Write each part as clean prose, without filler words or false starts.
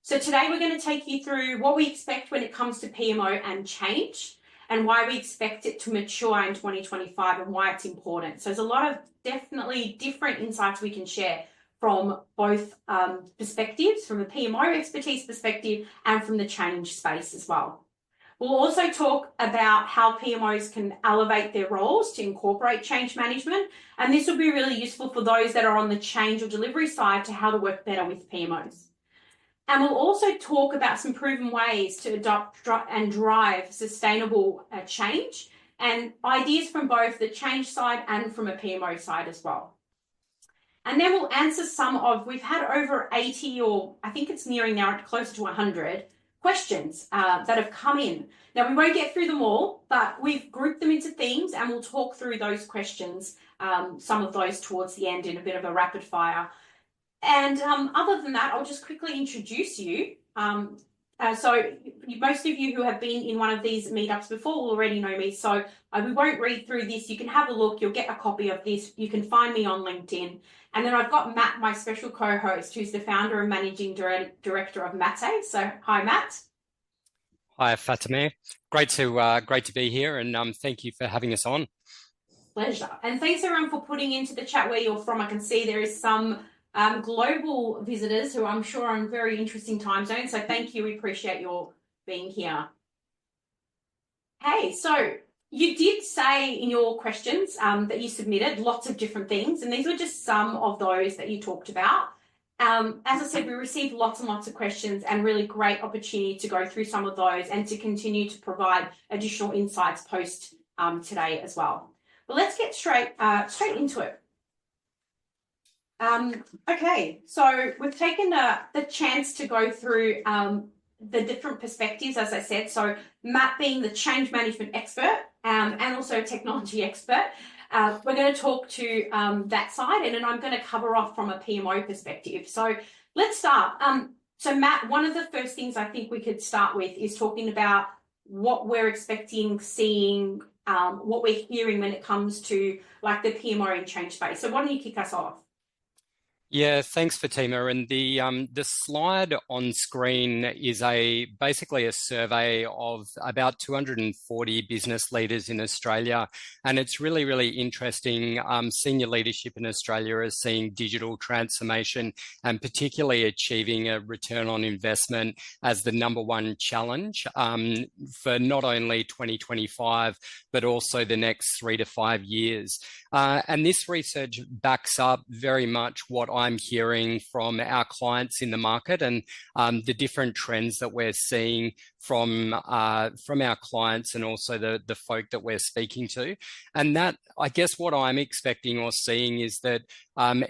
So today we're going to take you through what we expect when it comes to PMO and change, and why we expect it to mature in 2025 and why it's important. So there's a lot of definitely different insights we can share from both perspectives, from the PMO expertise perspective and from the change space as well. We'll also talk about how PMOs can elevate their roles to incorporate change management, and this will be really useful for those that are on the change or delivery side to how to work better with PMOs. And we'll also talk about some proven ways to adopt and drive sustainable change and ideas from both the change side and from a PMO side as well. And then we'll answer we've had over 80, or I think it's nearing now closer to 100 questions that have come in. Now, we won't get through them all, but we've grouped them into themes and we'll talk through those questions, some of those towards the end in a bit of a rapid fire. And other than that, I'll just quickly introduce you. So most of you who have been in one of these meetups before will already know me. So we won't read through this. You can have a look. You'll get a copy of this. You can find me on LinkedIn. And then I've got Matt, my special co-host, who's the founder and managing director of Matae. So hi, Matt. Hi, Fatemeh. Great to be here, and thank you for having us on. Pleasure. And thanks everyone for putting into the chat where you're from. I can see there is some global visitors who I'm sure are in very interesting time zones. So thank you. We appreciate your being here. Hey, so you did say in your questions that you submitted lots of different things, and these were just some of those that you talked about. As I said, we received lots and lots of questions and really great opportunity to go through some of those and to continue to provide additional insights post today as well. But let's get straight into it. Okay, so we've taken the chance to go through the different perspectives, as I said. So Matt being the change management expert and also technology expert, we're going to talk to that side, and then I'm going to cover off from a PMO perspective. So let's start. So Matt, one of the first things I think we could start with is talking about what we're expecting, seeing, what we're hearing when it comes to like the PMO and change space. So why don't you kick us off? Yeah, thanks, Fatemeh. And the slide on screen is basically a survey of about 240 business leaders in Australia, and it's really, really interesting. Senior leadership in Australia is seeing digital transformation and particularly achieving a return on investment as the #1 challenge for not only 2025 but also the next 3 to 5 years. And this research backs up very much what I'm hearing from our clients in the market and the different trends that we're seeing from our clients and also the folk that we're speaking to. And that, I guess what I'm expecting or seeing is that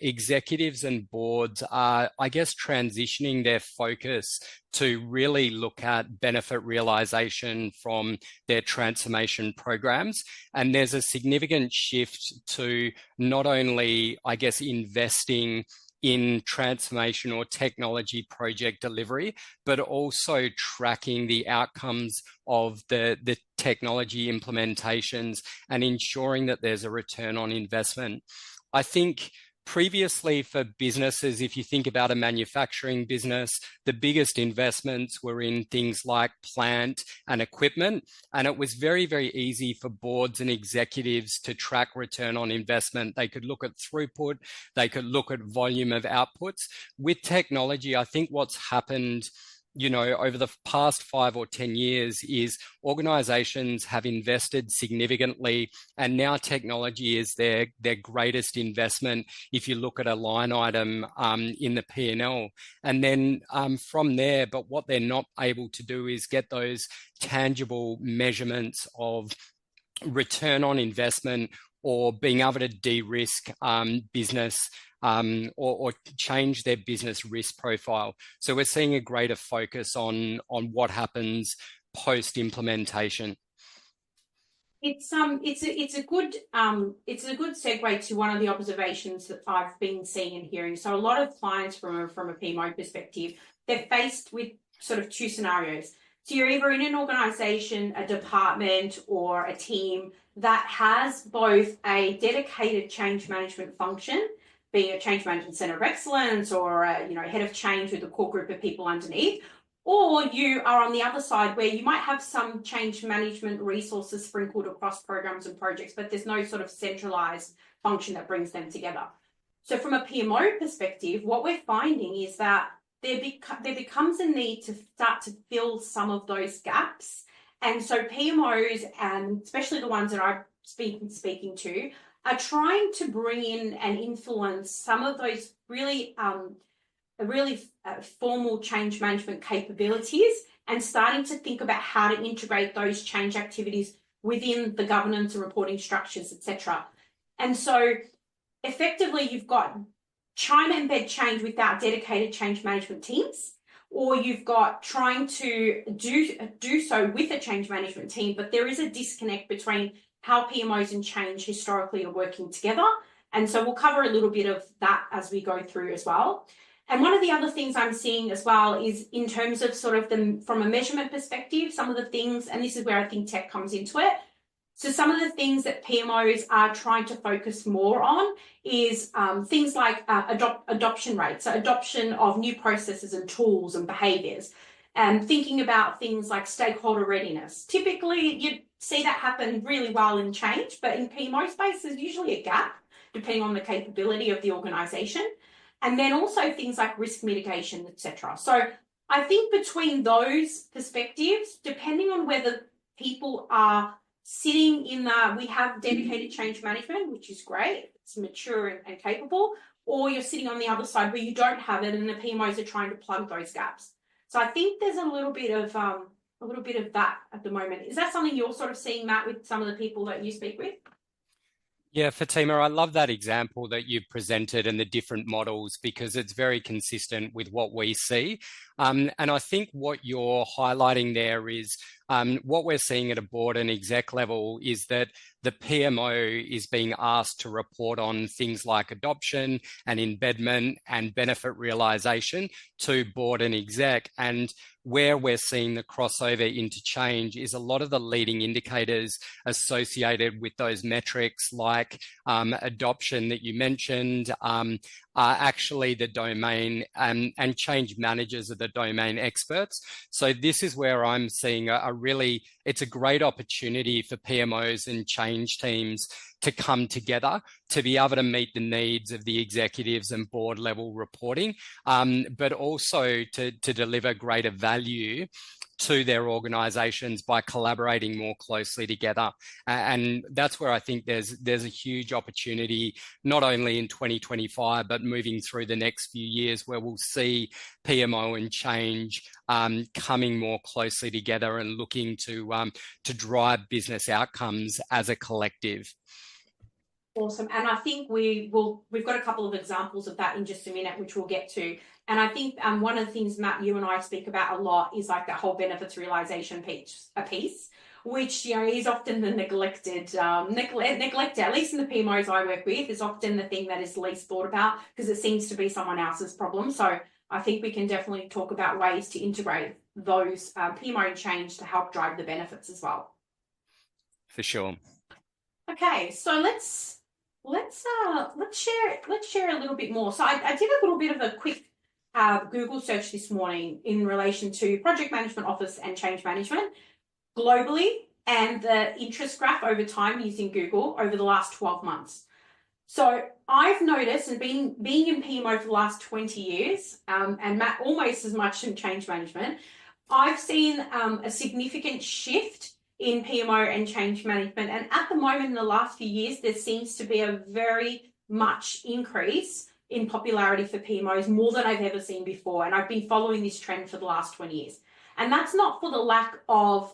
executives and boards are, I guess, transitioning their focus to really look at benefit realization from their transformation programs. And there's a significant shift to not only, I guess, investing in transformation or technology project delivery, but also tracking the outcomes of the technology implementations and ensuring that there's a return on investment. I think previously for businesses, if you think about a manufacturing business, the biggest investments were in things like plant and equipment. And it was very, very easy for boards and executives to track return on investment. They could look at throughput, they could look at volume of outputs. With technology, I think what's happened over the past 5 or 10 years is organizations have invested significantly, and now technology is their greatest investment if you look at a line item in the P&L. And then from there, but what they're not able to do is get those tangible measurements of return on investment or being able to de-risk business or change their business risk profile. So we're seeing a greater focus on what happens post-implementation. It's a good segue to one of the observations that I've been seeing and hearing. So a lot of clients from a PMO perspective, they're faced with sort of two scenarios. So you're either in an organization, a department, or a team that has both a dedicated change management function, being a change management center of excellence or a, head of change with a core group of people underneath. Or you are on the other side where you might have some change management resources sprinkled across programs and projects, but there's no sort of centralized function that brings them together. So from a PMO perspective, what we're finding is that there becomes a need to start to fill some of those gaps. And so PMOs, and especially the ones that I've been speaking to, are trying to bring in and influence some of those really formal change management capabilities and starting to think about how to integrate those change activities within the governance and reporting structures, etc. And so effectively, you've got trying to embed change without dedicated change management teams, or you've got trying to do so with a change management team, but there is a disconnect between how PMOs and change historically are working together. And so we'll cover a little bit of that as we go through as well. And one of the other things I'm seeing as well is in terms of sort of from a measurement perspective, some of the things, and this is where I think tech comes into it. So some of the things that PMOs are trying to focus more on is things like adoption rates, so adoption of new processes and tools and behaviours, and thinking about things like stakeholder readiness. Typically, you see that happen really well in change, but in PMO space, there's usually a gap depending on the capability of the organisation. And then also things like risk mitigation, etc. So I think between those perspectives, depending on whether people are sitting in we have dedicated change management, which is great, it's mature and capable, or you're sitting on the other side where you don't have it and the PMOs are trying to plug those gaps. So I think there's a little bit of that at the moment. Is that something you're sort of seeing, Matt, with some of the people that you speak with? Yeah, Fatima, I love that example that you presented and the different models because it's very consistent with what we see. And I think what you're highlighting there is what we're seeing at a board and exec level is that the PMO is being asked to report on things like adoption and embedment and benefit realization to board and exec. And where we're seeing the crossover into change is a lot of the leading indicators associated with those metrics like adoption that you mentioned are actually the domain and change managers are the domain experts. So this is where I'm seeing it's a great opportunity for PMOs and change teams to come together to be able to meet the needs of the executives and board level reporting, but also to deliver greater value to their organizations by collaborating more closely together. And that's where I think there's a huge opportunity, not only in 2025, but moving through the next few years where we'll see PMO and change coming more closely together and looking to drive business outcomes as a collective. Awesome. And I think we've got a couple of examples of that in just a minute, which we'll get to. And I think one of the things, Matt, you and I speak about a lot is like that whole benefits realization piece, which is often the neglected, at least in the PMOs I work with, is often the thing that is least thought about because it seems to be someone else's problem. So I think we can definitely talk about ways to integrate those PMO and change to help drive the benefits as well. For sure. Okay, so let's share a little bit more. So I did a little bit of a quick Google search this morning in relation to project management office and change management globally and the interest graph over time using Google over the last 12 months. So I've noticed, and being in PMO for the last 20 years, and Matt almost as much in change management, I've seen a significant shift in PMO and change management. And at the moment, in the last few years, there seems to be a very much increase in popularity for PMOs, more than I've ever seen before. And I've been following this trend for the last 20 years. And that's not for the lack of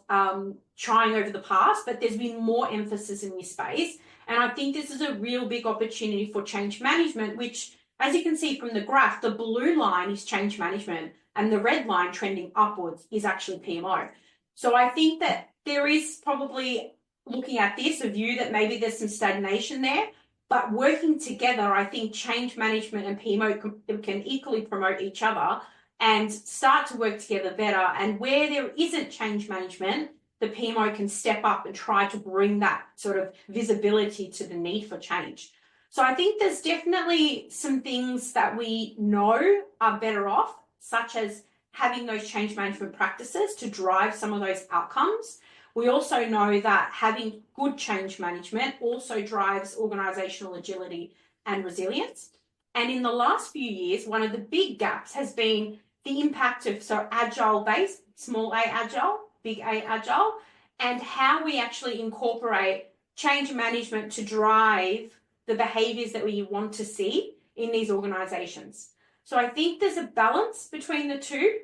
trying over the past, but there's been more emphasis in this space. And I think this is a real big opportunity for change management, which, as you can see from the graph, the blue line is change management and the red line trending upwards is actually PMO. So I think that there is probably, looking at this, a view that maybe there's some stagnation there, but working together, I think change management and PMO can equally promote each other and start to work together better. And where there isn't change management, the PMO can step up and try to bring that sort of visibility to the need for change. So I think there's definitely some things that we know are better off, such as having those change management practices to drive some of those outcomes. We also know that having good change management also drives organisational agility and resilience. And in the last few years, one of the big gaps has been the impact of agile based, small a agile, big A agile, and how we actually incorporate change management to drive the behaviors that we want to see in these organizations. So I think there's a balance between the two.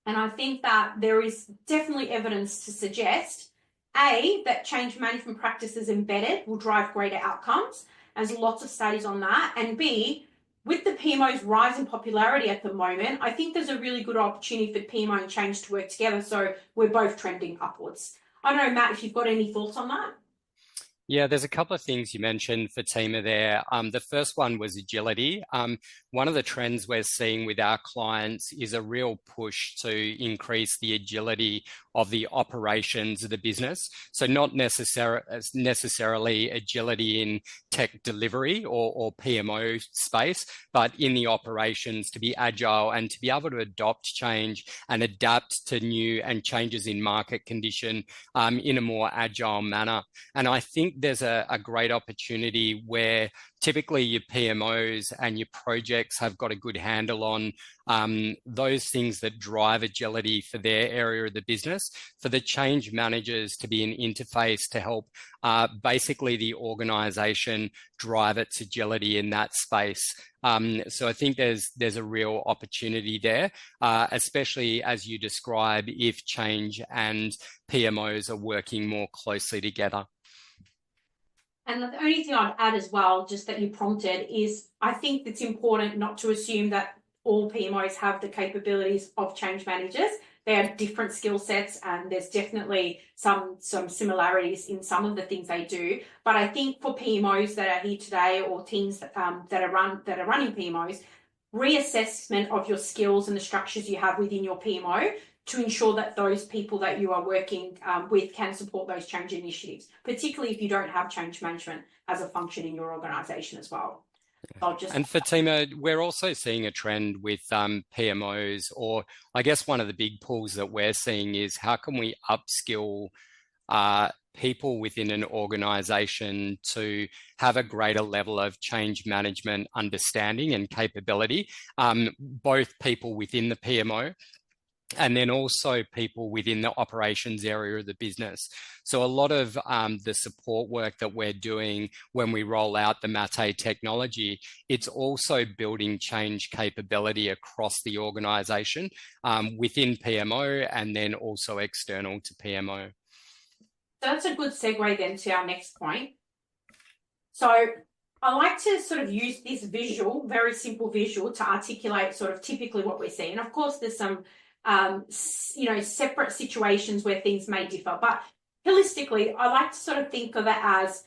And I think that there is definitely evidence to suggest, A, that change management practices embedded will drive greater outcomes. There's lots of studies on that. And B, with the PMO's rise in popularity at the moment, I think there's a really good opportunity for PMO and change to work together. So we're both trending upwards. I don't know, Matt, if you've got any thoughts on that. Yeah, there's a couple of things you mentioned, Fatima, there. The first one was agility. One of the trends we're seeing with our clients is a real push to increase the agility of the operations of the business. So not necessarily agility in tech delivery or PMO space, but in the operations to be agile and to be able to adopt change and adapt to new and changes in market condition in a more agile manner. And I think there's a great opportunity where typically your PMOs and your projects have got a good handle on those things that drive agility for their area of the business, for the change managers to be an interface to help basically the organization drive its agility in that space. So I think there's a real opportunity there, especially as you describe, if change and PMOs are working more closely together. And the only thing I'd add as well, just that you prompted, is I think it's important not to assume that all PMOs have the capabilities of change managers. They have different skill sets, and there's definitely some similarities in some of the things they do. But I think for PMOs that are here today, or teams that are running PMOs, reassessment of your skills and the structures you have within your PMO to ensure that those people that you are working with can support those change initiatives, particularly if you don't have change management as a function in your organisation as well. And Fatima, we're also seeing a trend with PMOs, or I guess one of the big pulls that we're seeing is how can we upskill people within an organisation to have a greater level of change management understanding and capability, both people within the PMO and then also people within the operations area of the business. So a lot of the support work that we're doing when we roll out the Matae technology, it's also building change capability across the organisation within PMO and then also external to PMO. So that's a good segue then to our next point. So I like to sort of use this visual, very simple visual, to articulate sort of typically what we're seeing. Of course, there's some separate situations where things may differ. But holistically, I like to sort of think of it as,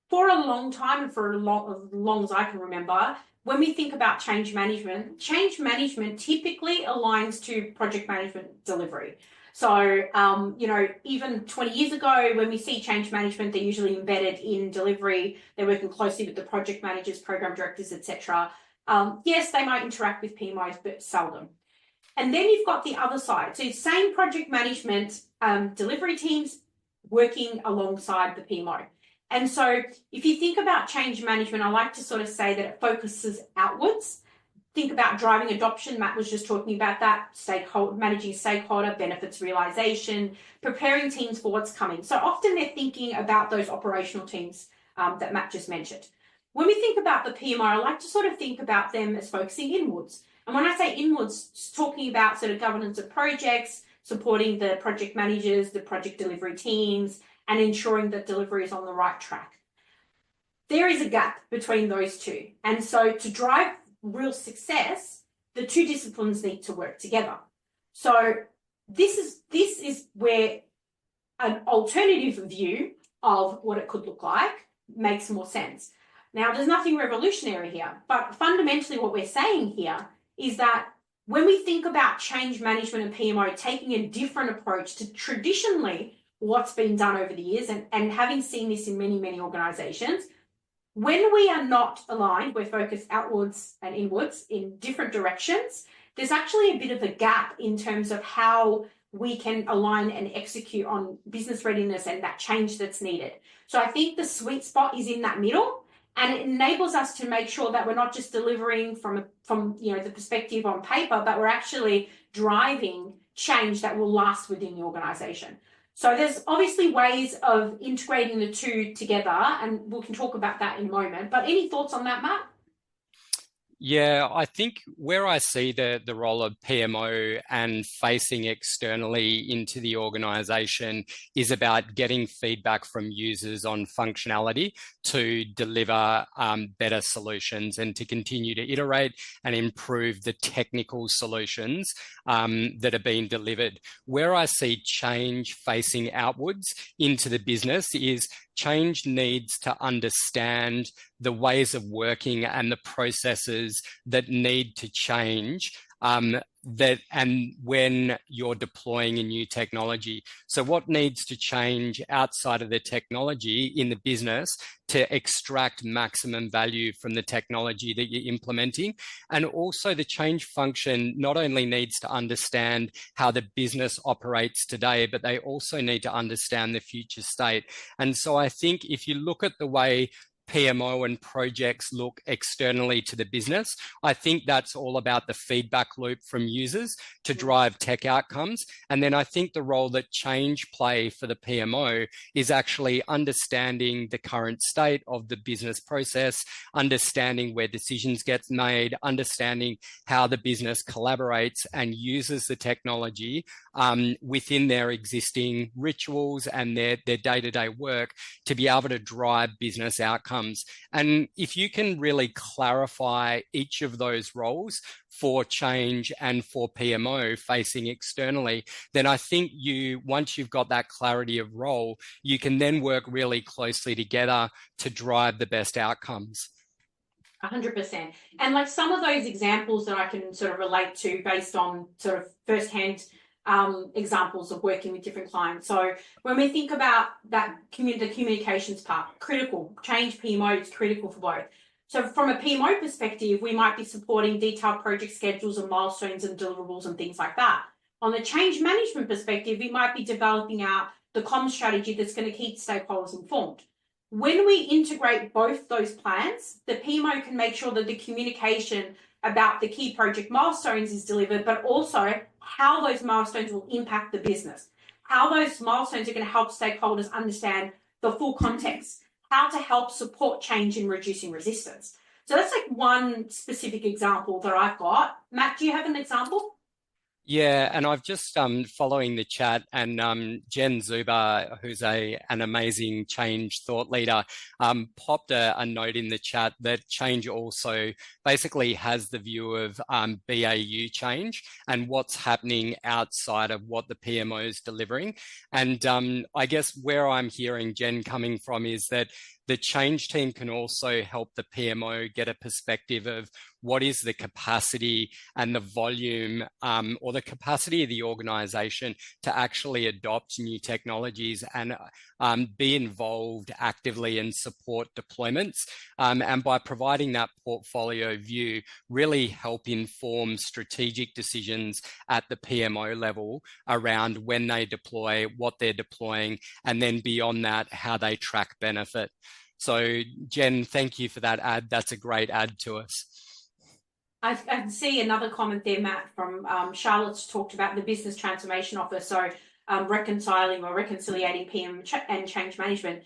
for a long time and for as long as I can remember, when we think about change management typically aligns to project management delivery. So, even 20 years ago, when we see change management, they're usually embedded in delivery. They're working closely with the project managers, program directors, etc. Yes, they might interact with PMOs, but seldom. And then you've got the other side. So same project management delivery teams working alongside the PMO. And so if you think about change management, I like to sort of say that it focuses outwards. Think about driving adoption. Matt was just talking about that, managing stakeholder benefits realization, preparing teams for what's coming. So often they're thinking about those operational teams that Matt just mentioned. When we think about the PMO, I like to sort of think about them as focusing inwards. And when I say inwards, it's talking about sort of governance of projects, supporting the project managers, the project delivery teams, and ensuring that delivery is on the right track. There is a gap between those two. And so to drive real success, the two disciplines need to work together. So this is where an alternative view of what it could look like makes more sense. Now, there's nothing revolutionary here, but fundamentally what we're saying here is that when we think about change management and PMO taking a different approach to traditionally what's been done over the years, and having seen this in many, many organizations, When we are not aligned, we're focused outwards and inwards in different directions, there's actually a bit of a gap in terms of how we can align and execute on business readiness and that change that's needed. So I think the sweet spot is in that middle, and it enables us to make sure that we're not just delivering from the perspective on paper, but we're actually driving change that will last within the organization. So there's obviously ways of integrating the two together, and we can talk about that in a moment. But any thoughts on that, Matt? Yeah, I think where I see the role of PMO and facing externally into the organization is about getting feedback from users on functionality to deliver better solutions and to continue to iterate and improve the technical solutions that are being delivered. Where I see change facing outwards into the business is change needs to understand the ways of working and the processes that need to change and when you're deploying a new technology. So what needs to change outside of the technology in the business to extract maximum value from the technology that you're implementing? And also the change function not only needs to understand how the business operates today, but they also need to understand the future state. And so I think if you look at the way PMO and projects look externally to the business, I think that's all about the feedback loop from users to drive tech outcomes. And then I think the role that change play for the PMO is actually understanding the current state of the business process, understanding where decisions get made, understanding how the business collaborates and uses the technology within their existing rituals and their day-to-day work to be able to drive business outcomes. And if you can really clarify each of those roles for change and for PMO facing externally, then I think once you've got that clarity of role, you can then work really closely together to drive the best outcomes. 100%. And like some of those examples that I can sort of relate to based on sort of firsthand examples of working with different clients. So when we think about that the communications part, critical. Change PMO is critical for both. So from a PMO perspective, we might be supporting detailed project schedules and milestones and deliverables and things like that. On the change management perspective, we might be developing out the comm strategy that's going to keep stakeholders informed. When we integrate both those plans, the PMO can make sure that the communication about the key project milestones is delivered, but also how those milestones will impact the business, how those milestones are going to help stakeholders understand the full context, how to help support change in reducing resistance. So that's like one specific example that I've got. Matt, do you have an example? Yeah, and I've just following the chat, and Jen Zuber, who's an amazing change thought leader, popped a note in the chat that change also basically has the view of BAU change and what's happening outside of what the PMO is delivering. And I guess where I'm hearing Jen coming from is that the change team can also help the PMO get a perspective of what is the capacity and the volume or the capacity of the organization to actually adopt new technologies and be involved actively and support deployments. And by providing that portfolio view, really help inform strategic decisions at the PMO level around when they deploy, what they're deploying, and then beyond that, how they track benefit. So Jen, thank you for that ad. That's a great ad to us. I see another comment there, Matt, from Charlotte's talked about the business transformation office. So reconciling or reconciliating PM and change management,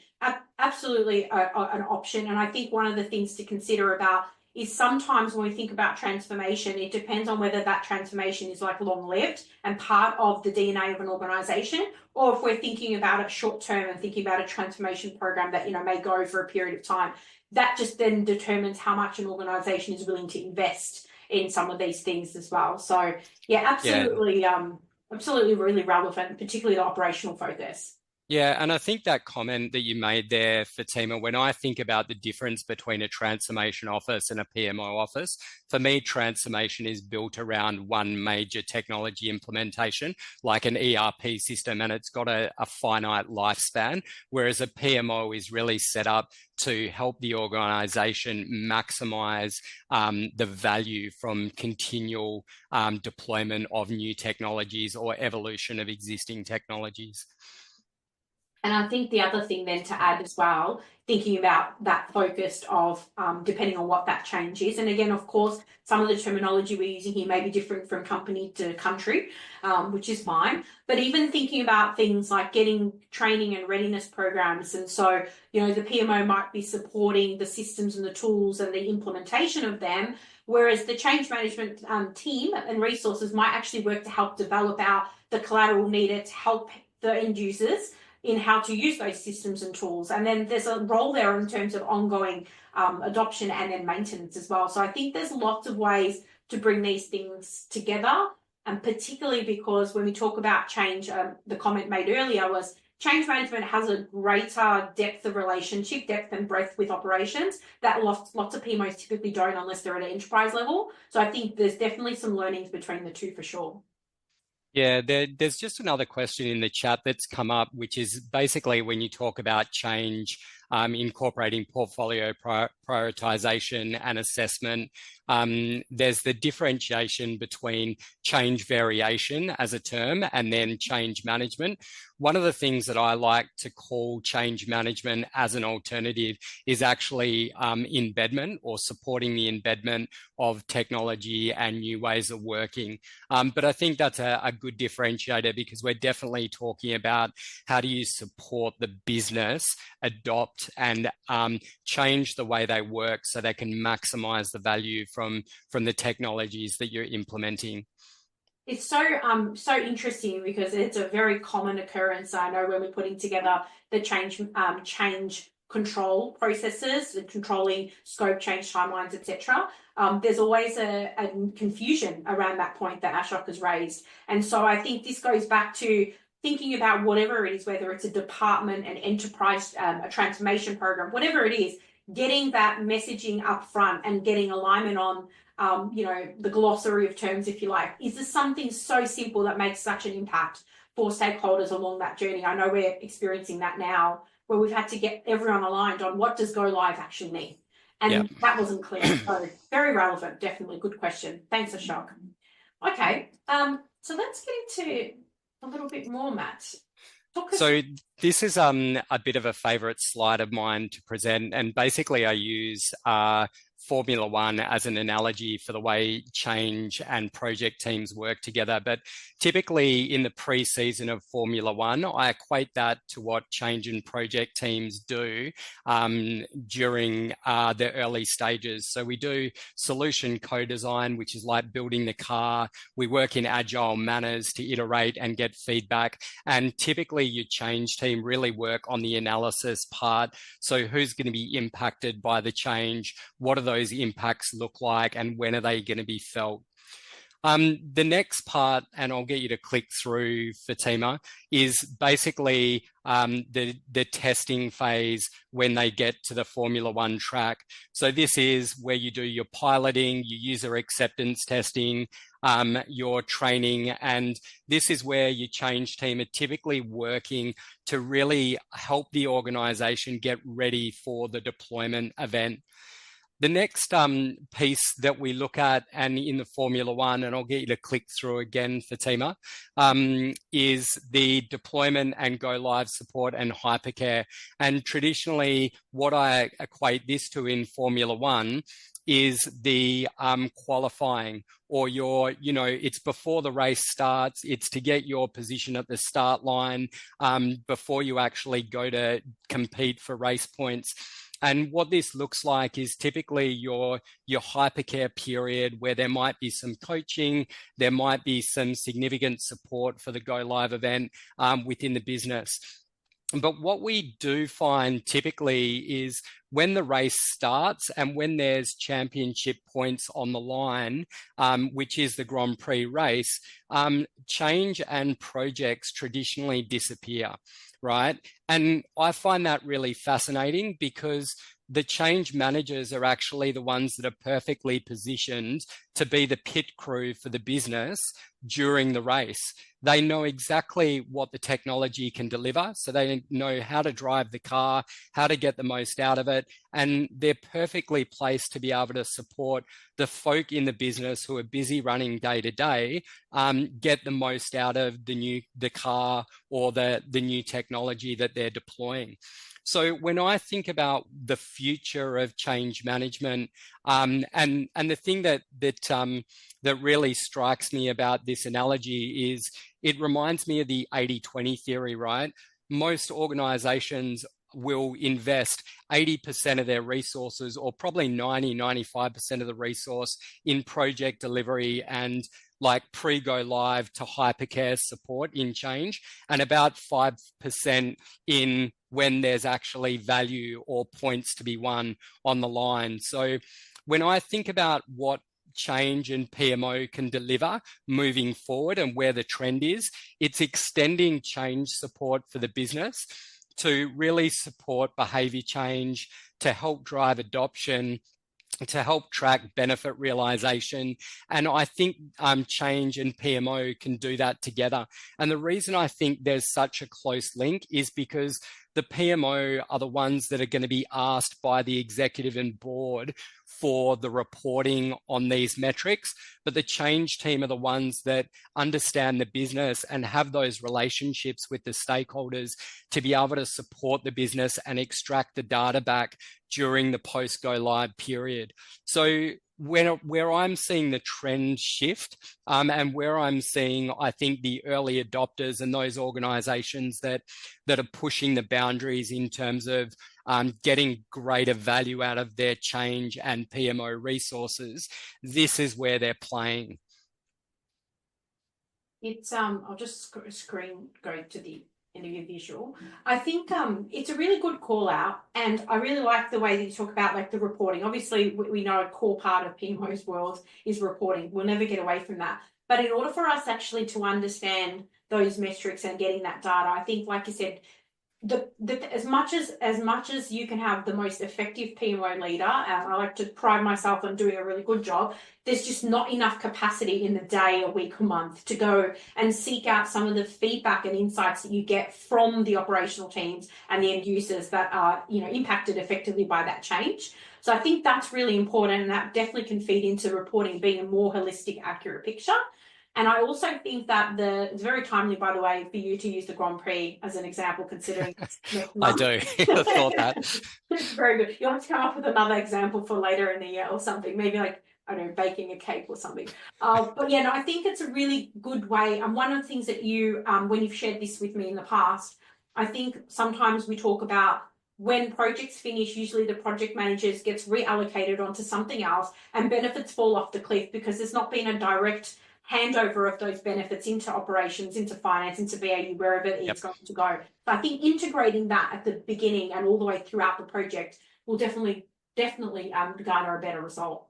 absolutely an option. And I think one of the things to consider about is sometimes when we think about transformation, it depends on whether that transformation is like long-lived and part of the DNA of an organization, or if we're thinking about it short-term and thinking about a transformation program that may go for a period of time. That just then determines how much an organization is willing to invest in some of these things as well. So yeah, absolutely, absolutely really relevant, particularly the operational focus. Yeah, and I think that comment that you made there, Fatima, when I think about the difference between a transformation office and a PMO office, for me, transformation is built around one major technology implementation, like an ERP system, and it's got a finite lifespan, whereas a PMO is really set up to help the organization maximize the value from continual deployment of new technologies or evolution of existing technologies. And I think the other thing then to add as well, thinking about that focused of depending on what that change is. And again, of course, some of the terminology we're using here may be different from company to country, which is fine. But even thinking about things like getting training and readiness programs. And so, you know, the PMO might be supporting the systems and the tools and the implementation of them, whereas the change management team and resources might actually work to help develop out the collateral needed to help the end users in how to use those systems and tools. And then there's a role there in terms of ongoing adoption and then maintenance as well. So I think there's lots of ways to bring these things together. And particularly because when we talk about change, the comment made earlier was change management has a greater depth of relationship, depth and breadth with operations that lots of PMOs typically don't unless they're at an enterprise level. So I think there's definitely some learnings between the two for sure. Yeah, there's just another question in the chat that's come up, which is basically when you talk about change, incorporating portfolio prioritization and assessment, there's the differentiation between change variation as a term and then change management. One of the things that I like to call change management as an alternative is actually embedment or supporting the embedment of technology and new ways of working. But I think that's a good differentiator because we're definitely talking about how do you support the business adopt and change the way they work so they can maximize the value from the technologies that you're implementing. It's so interesting because it's a very common occurrence. I know when we're putting together the change control processes, the controlling scope, change timelines, etc. There's always a confusion around that point that Ashok has raised. And so I think this goes back to thinking about whatever it is, whether it's a department, an enterprise, a transformation program, whatever it is, getting that messaging up front and getting alignment on the glossary of terms, if you like. Is this something so simple that makes such an impact for stakeholders along that journey? I know we're experiencing that now, where we've had to get everyone aligned on what does go live actually mean. And that wasn't clear. So very relevant, definitely. Good question. Thanks, Ashok. Okay, so let's get into a little bit more, Matt. So this is a bit of a favorite slide of mine to present. And basically I use Formula One as an analogy for the way change and project teams work together. But typically in the pre-season of Formula One, I equate that to what change and project teams do during the early stages. So we do solution co-design, which is like building the car. We work in agile manners to iterate and get feedback. And typically your change team really work on the analysis part. So who's going to be impacted by the change? What are those impacts look like and when are they going to be felt? The next part, and I'll get you to click through, Fatima, is basically the testing phase when they get to the Formula One track. So this is where you do your piloting, your user acceptance testing, your training, and this is where your change team are typically working to really help the organization get ready for the deployment event. The next piece that we look at, and in the Formula One, and I'll get you to click through again, Fatima, is the deployment and go live support and hypercare. And traditionally, what I equate this to in Formula One is the qualifying, or it's before the race starts. It's to get your position at the start line before you actually go to compete for race points. And what this looks like is typically your hypercare period where there might be some coaching, there might be some significant support for the go live event within the business. But what we do find typically is when the race starts and when there's championship points on the line, which is the Grand Prix race, change and projects traditionally disappear. right? And I find that really fascinating because the change managers are actually the ones that are perfectly positioned to be the pit crew for the business during the race. They know exactly what the technology can deliver, so they know how to drive the car, how to get the most out of it, and they're perfectly placed to be able to support the folk in the business who are busy running day to day, get the most out of the car or the new technology that they're deploying. So when I think about the future of change management, and the thing that really strikes me about this analogy is it reminds me of the 80-20 theory, right? Most organizations will invest 80% of their resources, or probably 95% of the resource, in project delivery and like pre-go live to hypercare support in change, and about 5% in when there's actually value or points to be won on the line. So when I think about what change and PMO can deliver moving forward and where the trend is, it's extending change support for the business to really support behavior change, to help drive adoption, to help track benefit realization. And I think change and PMO can do that together. And the reason I think there's such a close link is because the PMO are the ones that are going to be asked by the executive and board for the reporting on these metrics, but the change team are the ones that understand the business and have those relationships with the stakeholders to be able to support the business and extract the data back during the post-go live period. So where I'm seeing the trend shift, and where I'm seeing, I think, the early adopters and those organizations that are pushing the boundaries in terms of getting greater value out of their change and PMO resources, this is where they're playing. It's I'll just screen go to the interview visual. I think it's a really good call out, and I really like the way that you talk about like the reporting. Obviously, we know a core part of PMO's world is reporting. We'll never get away from that. But in order for us actually to understand those metrics and getting that data, I think, like you said, as much as you can have the most effective PMO leader, and I like to pride myself on doing a really good job, there's just not enough capacity in the day, a week, a month to go and seek out some of the feedback and insights that you get from the operational teams and the end users that are, impacted effectively by that change. So I think that's really important, and that definitely can feed into reporting being a more holistic, accurate picture. And I also think that it's very timely, by the way, for you to use the Grand Prix as an example, considering I do. I thought that. It's very good. You'll have to come up with another example for later in the year or something, maybe like, I don't know, baking a cake or something. But yeah, no, I think it's a really good way. And one of the things that you, when you've shared this with me in the past, I think sometimes we talk about when projects finish, usually the project managers gets reallocated onto something else and benefits fall off the cliff because there's not been a direct handover of those benefits into operations, into finance, into BAU, wherever it's going to go. So I think integrating that at the beginning and all the way throughout the project will definitely garner a better result.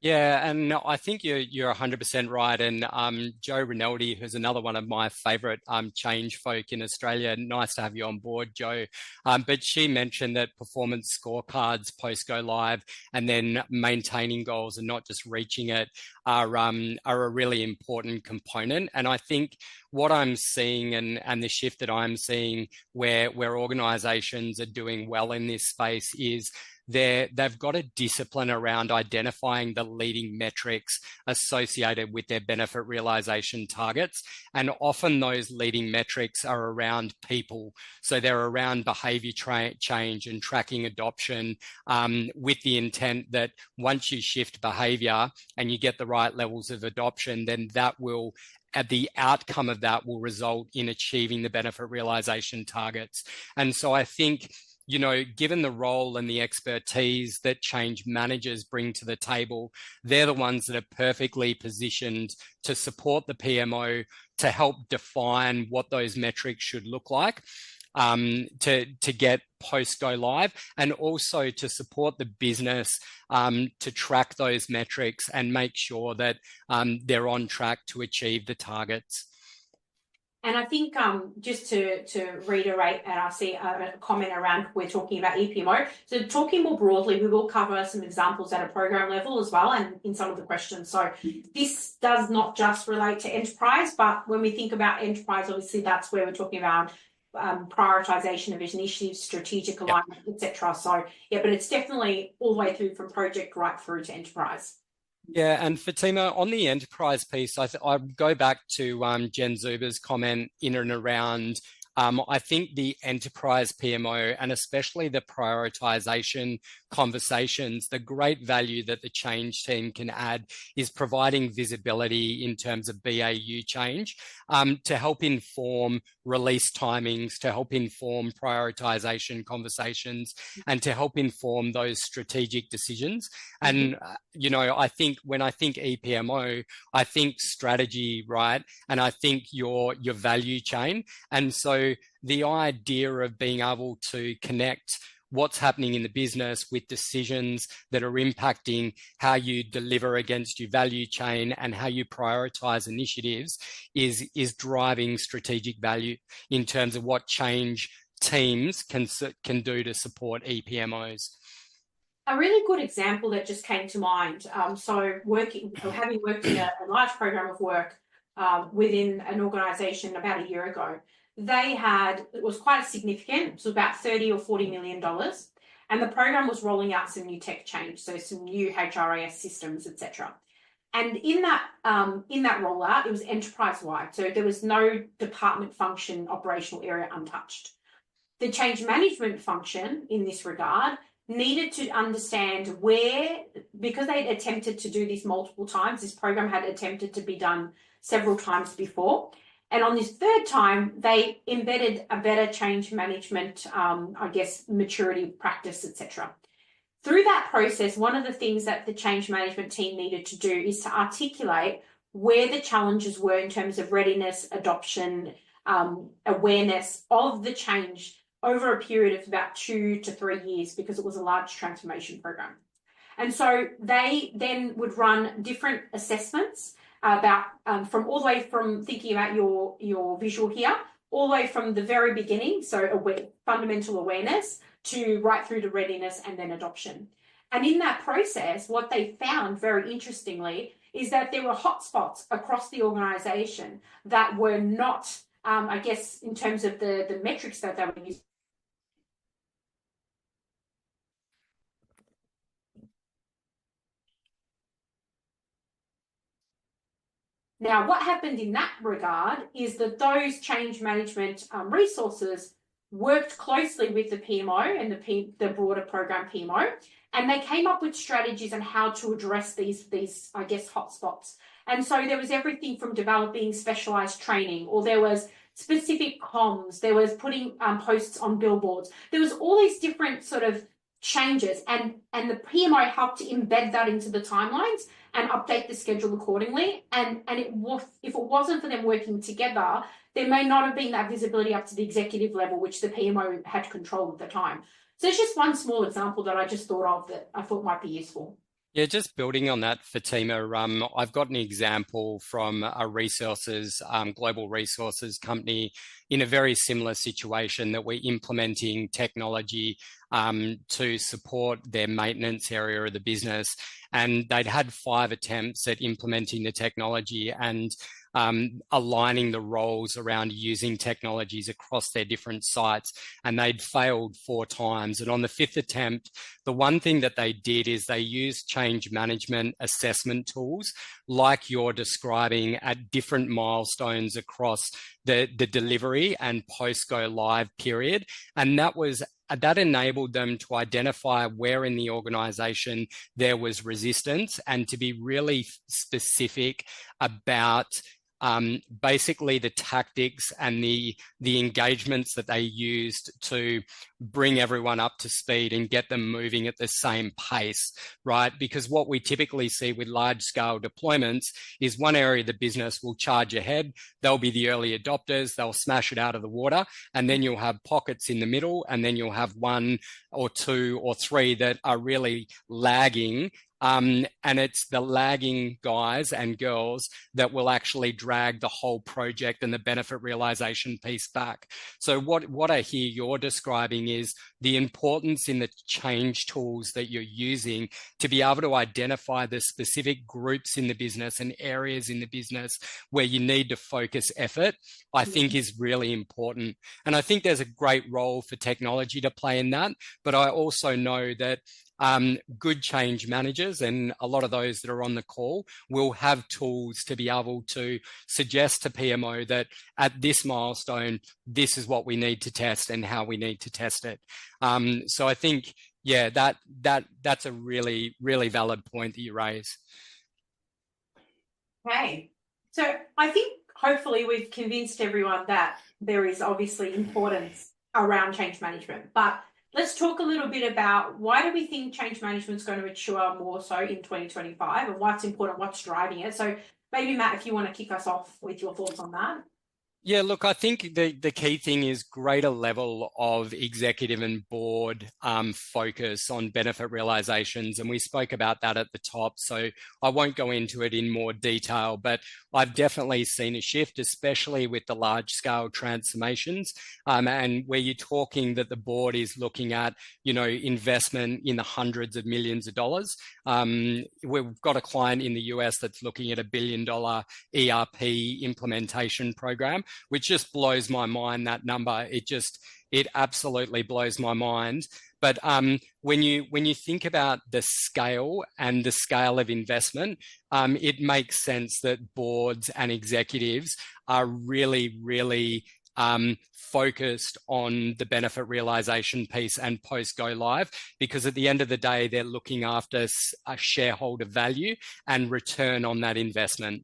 Yeah, and I think you're 100% right. And Jo Rinaldi, who's another one of my favourite change folk in Australia, nice to have you on board, Jo. But she mentioned that performance scorecards post go live and then maintaining goals and not just reaching it are a really important component. And I think what I'm seeing and the shift that I'm seeing where organisations are doing well in this space is they've got a discipline around identifying the leading metrics associated with their benefit realization targets. And often those leading metrics are around people. So they're around behavior change and tracking adoption, with the intent that once you shift behavior and you get the right levels of adoption, then that will the outcome of that will result in achieving the benefit realization targets. And so I think, given the role and the expertise that change managers bring to the table, they're the ones that are perfectly positioned to support the PMO, to help define what those metrics should look like, to get post go live, and also to support the business to track those metrics and make sure that they're on track to achieve the targets. And I think just to reiterate, and I see a comment around we're talking about EPMO. So talking more broadly, we will cover some examples at a program level as well and in some of the questions. So this does not just relate to enterprise, but when we think about enterprise, obviously that's where we're talking about prioritization of initiatives, strategic alignment, etc. So yeah, but it's definitely all the way through from project right through to enterprise. Yeah, and Fatima, on the enterprise piece, I go back to Jen Zuber's comment in and around, I think the enterprise PMO and especially the prioritization conversations, the great value that the change team can add is providing visibility in terms of BAU change to help inform release timings, to help inform prioritization conversations, and to help inform those strategic decisions. And, you know, I think when I think EPMO, I think strategy, right? And I think your value chain. And so the idea of being able to connect what's happening in the business with decisions that are impacting how you deliver against your value chain and how you prioritize initiatives is driving strategic value in terms of what change teams can do to support EPMOs. A really good example that just came to mind. Having worked in a large program of work within an organisation about a year ago, it was quite significant. It was about $30 or $40 million. And the program was rolling out some new tech change, so some new HRIS systems, etc. And in that rollout, it was enterprise-wide. So there was no department function operational area untouched. The change management function in this regard needed to understand where, because they'd attempted to do this multiple times, this program had attempted to be done several times before. And on this third time, they embedded a better change management, maturity practice, etc. Through that process, one of the things that the change management team needed to do is to articulate where the challenges were in terms of readiness, adoption, awareness of the change over a period of about 2 to 3 years, because it was a large transformation program. And so they then would run different assessments about from all the way from thinking about your visual here, all the way from the very beginning, so fundamental awareness, to right through to readiness and then adoption. And in that process, what they found very interestingly is that there were hotspots across the organisation that were not, in terms of the metrics that they were using. Now, what happened in that regard is that those change management resources worked closely with the PMO and the broader program PMO, and they came up with strategies on how to address these hotspots. And so there was everything from developing specialized training, or there was specific comms, there was putting posts on billboards. There was all these different sort of changes, and the PMO helped to embed that into the timelines and update the schedule accordingly. And if it wasn't for them working together, there may not have been that visibility up to the executive level, which the PMO had control at the time. So it's just one small example that I just thought of that I thought might be useful. Yeah, just building on that, Fatima, I've got an example from a global resources company in a very similar situation that we're implementing technology to support their maintenance area of the business. And they'd had 5 attempts at implementing the technology and aligning the roles around using technologies across their different sites, and they'd failed 4 times. And on the 5th attempt, the one thing that they did is they used change management assessment tools like you're describing at different milestones across the delivery and post-go live period. And that enabled them to identify where in the organization there was resistance and to be really specific about basically the tactics and the engagements that they used to bring everyone up to speed and get them moving at the same pace, right? Because what we typically see with large scale deployments is one area of the business will charge ahead. They'll be the early adopters. They'll smash it out of the water. And then you'll have pockets in the middle. And then you'll have 1 or 2 or 3 that are really lagging and it's the lagging guys and girls that will actually drag the whole project and the benefit realization piece back. So what I hear you're describing is the importance in the change tools that you're using to be able to identify the specific groups in the business and areas in the business where you need to focus effort, I think is really important. And I think there's a great role for technology to play in that. But I also know that good change managers, and a lot of those that are on the call, will have tools to be able to suggest to PMO that at this milestone, this is what we need to test and how we need to test it. So I think, yeah, that's a really, really valid point that you raise. Okay. So I think hopefully we've convinced everyone that there is obviously importance around change management, but let's talk a little bit about why do we think change management is going to mature more so in 2025 and what's important, what's driving it. So maybe Matt, if you want to kick us off with your thoughts on that. Yeah, look, I think the key thing is greater level of executive and board focus on benefit realizations. And we spoke about that at the top, so I won't go into it in more detail, but I've definitely seen a shift, especially with the large scale transformations. And where you're talking that the board is looking at, investment in the hundreds of millions of dollars. We've got a client in the US that's looking at $1 billion ERP implementation program, which just blows my mind, that number. It absolutely blows my mind. But when you think about the scale and the scale of investment, it makes sense that boards and executives are really, really focused on the benefit realization piece and post go live, because at the end of the day, they're looking after a shareholder value and return on that investment.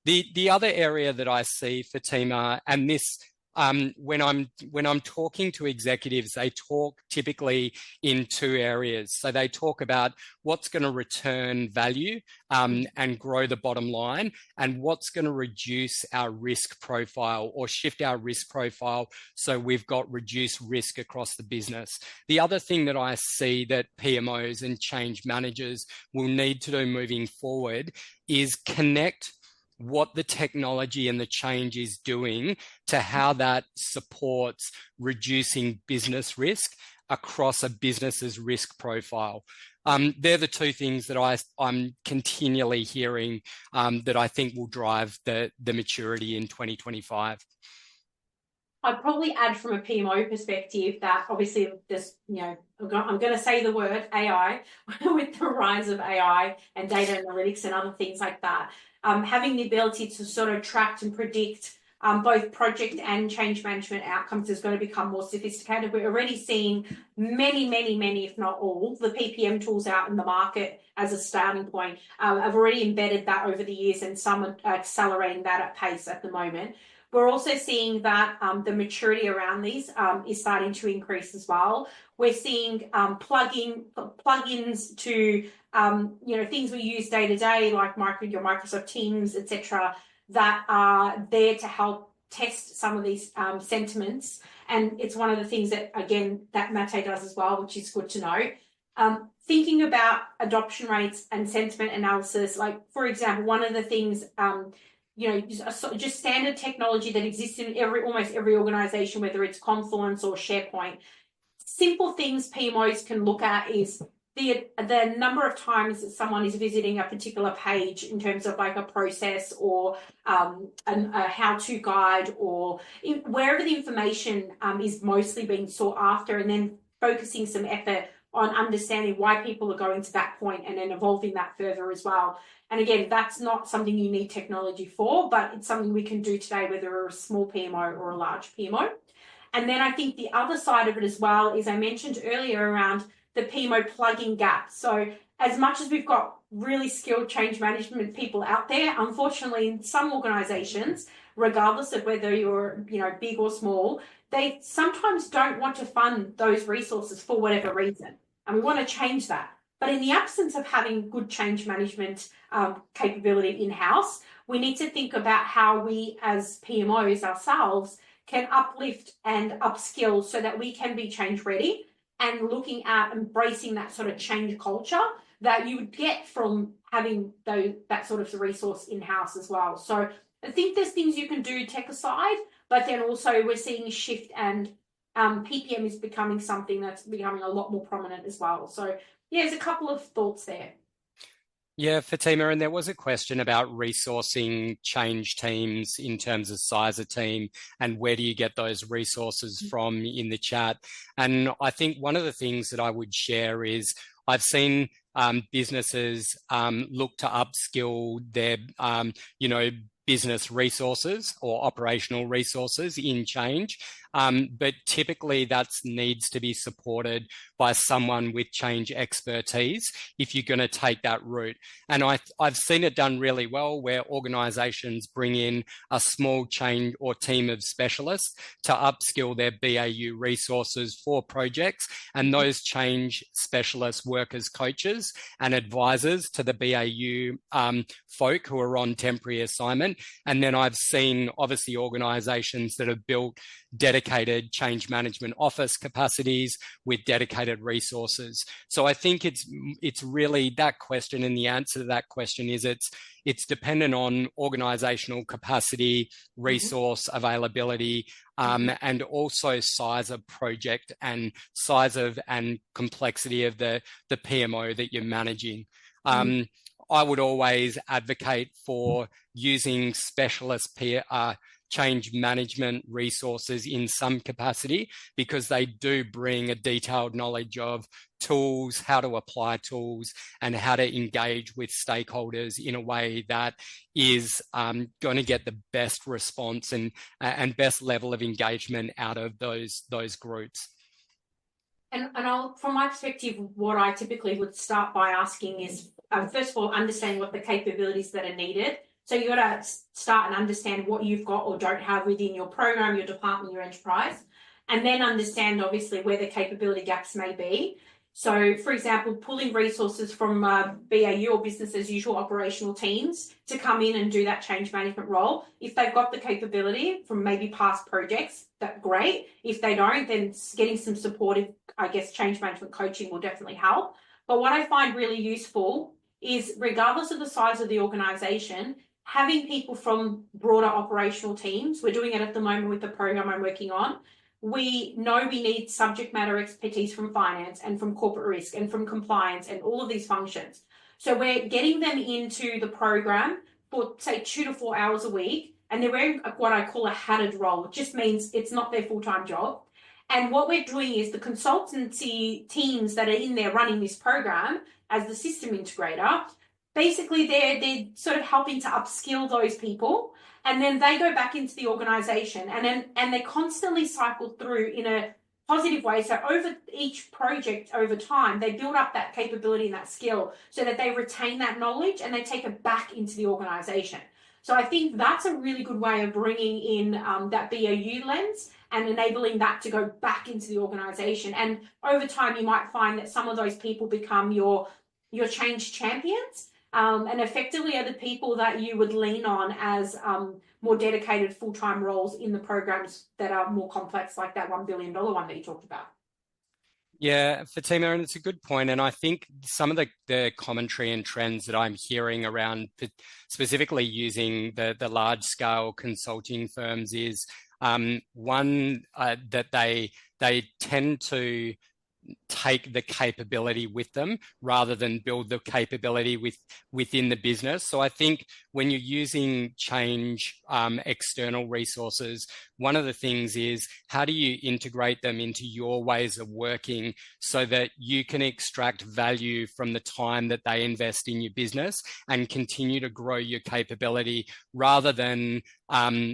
The other area that I see, Fatima, and this, when I'm talking to executives, they talk typically in two areas. So they talk about what's going to return value and grow the bottom line, and what's going to reduce our risk profile or shift our risk profile so we've got reduced risk across the business. The other thing that I see that PMOs and change managers will need to do moving forward is connect what the technology and the change is doing to how that supports reducing business risk across a business's risk profile. They're the two things that I'm continually hearing that I think will drive the maturity in 2025. I'd probably add from a PMO perspective that obviously this, I'm going to say the word AI with the rise of AI and data analytics and other things like that. Having the ability to sort of track and predict both project and change management outcomes is going to become more sophisticated. We're already seeing many, if not all, the PPM tools out in the market as a starting point. I've already embedded that over the years, and some are accelerating that at pace at the moment. We're also seeing that the maturity around these is starting to increase as well. We're seeing plugins to things we use day to day, like your Microsoft Teams, etc., that are there to help test some of these sentiments. And it's one of the things that, again, that Matae does as well, which is good to know. Thinking about adoption rates and sentiment analysis, like, for example, one of the things, just standard technology that exists in almost every organization, whether it's Confluence or SharePoint. Simple things PMOs can look at is the number of times that someone is visiting a particular page in terms of like a process or a how-to guide, or wherever the information is mostly being sought after, and then focusing some effort on understanding why people are going to that point and then evolving that further as well. And again, that's not something you need technology for, but it's something we can do today, whether we're a small PMO or a large PMO. And then I think the other side of it as well is, I mentioned earlier around the PMO plug-in gap. So as much as we've got really skilled change management people out there, unfortunately, in some organizations, regardless of whether you're big or small, they sometimes don't want to fund those resources for whatever reason. And we want to change that. But in the absence of having good change management capability in-house, we need to think about how we as PMOs ourselves can uplift and upskill so that we can be change ready and looking at embracing that sort of change culture that you would get from having that sort of resource in-house as well. So I think there's things you can do tech aside, but then also we're seeing a shift, and PPM is becoming something that's becoming a lot more prominent as well. So yeah, there's a couple of thoughts there. Yeah, Fatima, and there was a question about resourcing change teams in terms of size of team and where do you get those resources from in the chat. And I think one of the things that I would share is I've seen businesses look to upskill their, business resources or operational resources in change. But typically that needs to be supported by someone with change expertise if you're going to take that route. And I've seen it done really well where organizations bring in a small change or team of specialists to upskill their BAU resources for projects. And those change specialists work as coaches and advisors to the BAU folk who are on temporary assignment. And then I've seen obviously organizations that have built dedicated change management office capacities with dedicated resources. So I think it's really that question, and the answer to that question is it's dependent on organizational capacity, resource availability, and also size of project and size of and complexity of the PMO that you're managing. I would always advocate for using specialist change management resources in some capacity because they do bring a detailed knowledge of tools, how to apply tools, and how to engage with stakeholders in a way that is going to get the best response and best level of engagement out of those groups. And from my perspective, what I typically would start by asking is, first of all, understand what the capabilities that are needed. So you got to start and understand what you've got or don't have within your program, your department, your enterprise, and then understand obviously where the capability gaps may be. So for example, pulling resources from BAU or business as usual operational teams to come in and do that change management role. If they've got the capability from maybe past projects, that's great. If they don't, then getting some supportive, change management coaching will definitely help. But what I find really useful is, regardless of the size of the organization, having people from broader operational teams. We're doing it at the moment with the program I'm working on. We know we need subject matter expertise from finance and from corporate risk and from compliance and all of these functions. So we're getting them into the program for, say, 2 to 4 hours a week, and they're wearing what I call a hatted role. It just means it's not their full-time job. And what we're doing is the consultancy teams that are in there running this program as the system integrator, basically they're sort of helping to upskill those people, and then they go back into the organization and they constantly cycle through in a positive way. So over each project over time, they build up that capability and that skill so that they retain that knowledge and they take it back into the organization. So I think that's a really good way of bringing in that BAU lens and enabling that to go back into the organization. And over time, you might find that some of those people become your change champions, and effectively are the people that you would lean on as more dedicated full-time roles in the programs that are more complex, like that $1 billion one that you talked about. Yeah, Fatima, and it's a good point. And I think some of the commentary and trends that I'm hearing around specifically using the large-scale consulting firms is one that they tend to take the capability with them rather than build the capability within the business. So I think when you're using change external resources, one of the things is how do you integrate them into your ways of working so that you can extract value from the time that they invest in your business and continue to grow your capability, rather than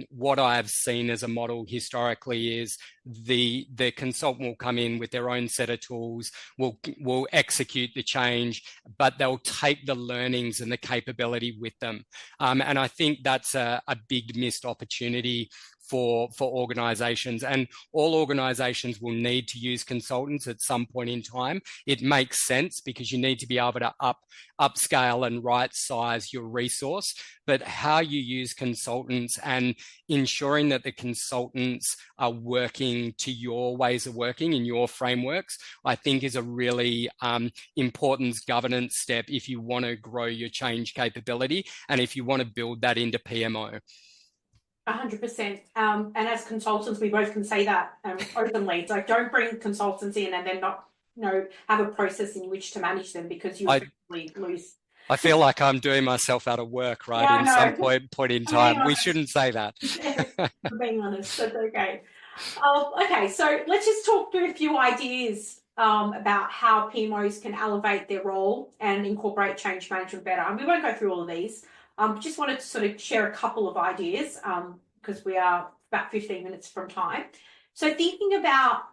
what I've seen as a model historically is the consultant will come in with their own set of tools, will execute the change, but they'll take the learnings and the capability with them. And I think that's a big missed opportunity for organizations, and all organizations will need to use consultants at some point in time. It makes sense because you need to be able to upscale and right size your resource, but how you use consultants and ensuring that the consultants are working to your ways of working in your frameworks, I think is a really important governance step if you want to grow your change capability and if you want to build that into PMO. 100%. And as consultants, we both can say that openly. It's like, don't bring consultants in and then not have a process in which to manage them, because you effectively lose. I feel like I'm doing myself out of work, right? Yeah, in some point in time. We shouldn't say that. For being honest, that's okay. Okay, so let's just talk through a few ideas about how PMOs can elevate their role and incorporate change management better. And we won't go through all of these. Just wanted to sort of share a couple of ideas because we are about 15 minutes from time. So thinking about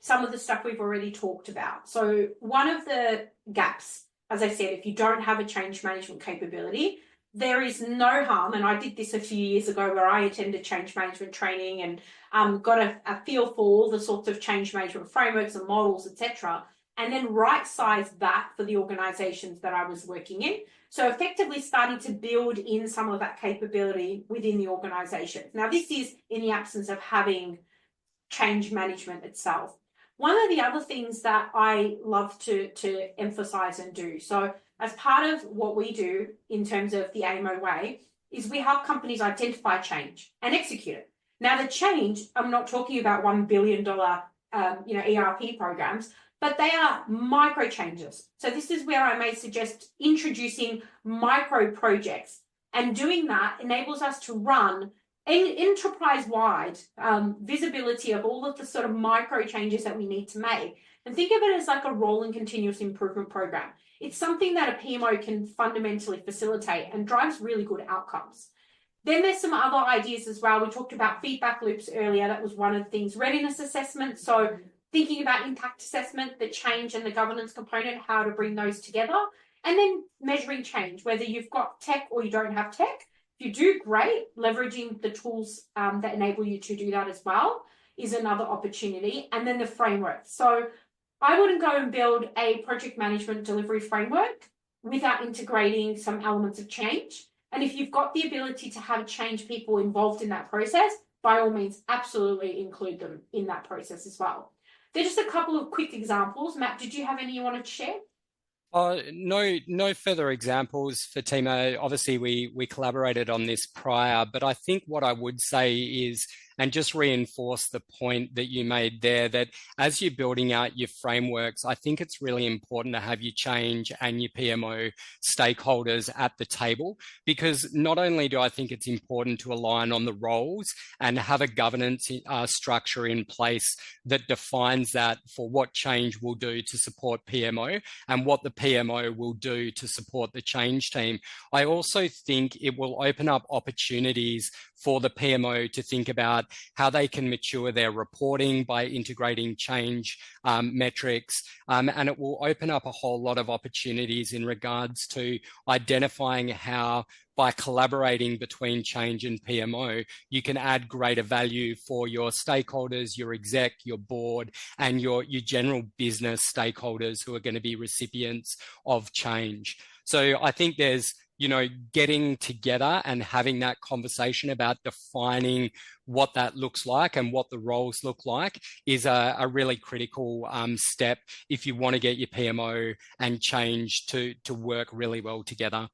some of the stuff we've already talked about. So one of the gaps, as I said, if you don't have a change management capability, there is no harm, and I did this a few years ago where I attended change management training and got a feel for all the sorts of change management frameworks and models, etc., and then right-size that for the organizations that I was working in. So effectively starting to build in some of that capability within the organization. Now, this is in the absence of having change management itself. One of the other things that I love to emphasize and do, so as part of what we do in terms of the AMO way, is we help companies identify change and execute it. Now, the change, I'm not talking about $1 billion ERP programs, but they are micro changes. So this is where I may suggest introducing micro projects, and doing that enables us to run enterprise-wide visibility of all of the sort of micro changes that we need to make. And think of it as like a rolling continuous improvement program. It's something that a PMO can fundamentally facilitate and drives really good outcomes. Then there's some other ideas as well. We talked about feedback loops earlier. That was one of the things. Readiness assessment. So thinking about impact assessment, the change and the governance component, how to bring those together. And then measuring change, whether you've got tech or you don't have tech. If you do, great. Leveraging the tools that enable you to do that as well is another opportunity. And then the framework. So I wouldn't go and build a project management delivery framework without integrating some elements of change. And if you've got the ability to have change people involved in that process, by all means, absolutely include them in that process as well. They're just a couple of quick examples. Matt, did you have any you wanted to share? No further examples, Fatima. Obviously, we collaborated on this prior, but I think what I would say is, and just reinforce the point that you made there, that as you're building out your frameworks, I think it's really important to have your change and your PMO stakeholders at the table, because not only do I think it's important to align on the roles and have a governance structure in place that defines that for what change will do to support PMO and what the PMO will do to support the change team. I also think it will open up opportunities for the PMO to think about how they can mature their reporting by integrating change metrics. And it will open up a whole lot of opportunities in regards to identifying how, by collaborating between change and PMO, you can add greater value for your stakeholders, your exec, your board, and your general business stakeholders who are going to be recipients of change. So I think there's, getting together and having that conversation about defining what that looks like and what the roles look like is a really critical step if you want to get your PMO and change to work really well together.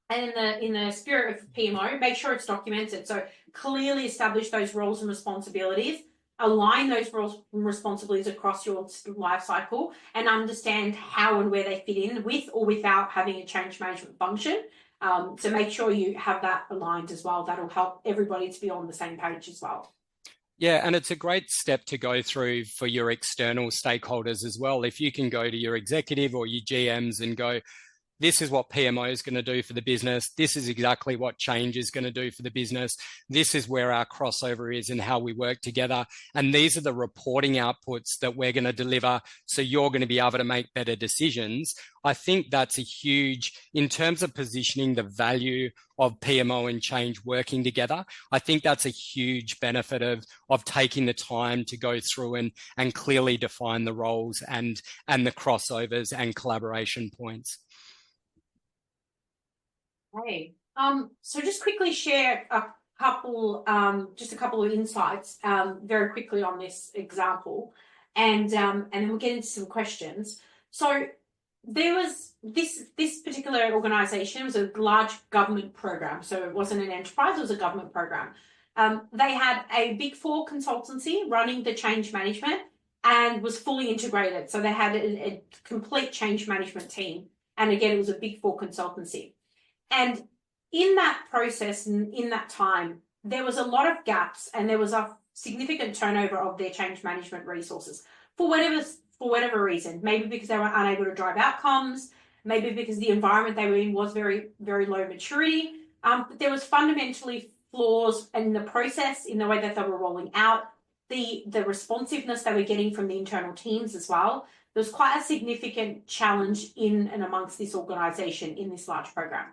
And in the spirit of PMO, make sure it's documented. So clearly establish those roles and responsibilities, align those roles and responsibilities across your life cycle, and understand how and where they fit in with or without having a change management function. So make sure you have that aligned as well. That'll help everybody to be on the same page as well. Yeah, and it's a great step to go through for your external stakeholders as well. If you can go to your executive or your GMs and go, this is what PMO is going to do for the business. This is exactly what change is going to do for the business. This is where our crossover is and how we work together. And these are the reporting outputs that we're going to deliver. So you're going to be able to make better decisions. I think that's a huge, in terms of positioning the value of PMO and change working together, I think that's a huge benefit of taking the time to go through and clearly define the roles and the crossovers and collaboration points. Okay. So just quickly share a couple of insights very quickly on this example, and then we'll get into some questions. So there was this particular organisation was a large government program, so it wasn't an enterprise; it was a government program. They had a Big Four consultancy running the change management and was fully integrated. So they had a complete change management team, and again, it was a Big Four consultancy. And in that process and in that time, there was a lot of gaps and there was a significant turnover of their change management resources for whatever reason. Maybe because they were unable to drive outcomes, maybe because the environment they were in was very, very low maturity. But there was fundamentally flaws in the process, in the way that they were rolling out, the responsiveness they were getting from the internal teams as well. There was quite a significant challenge in and amongst this organisation in this large program.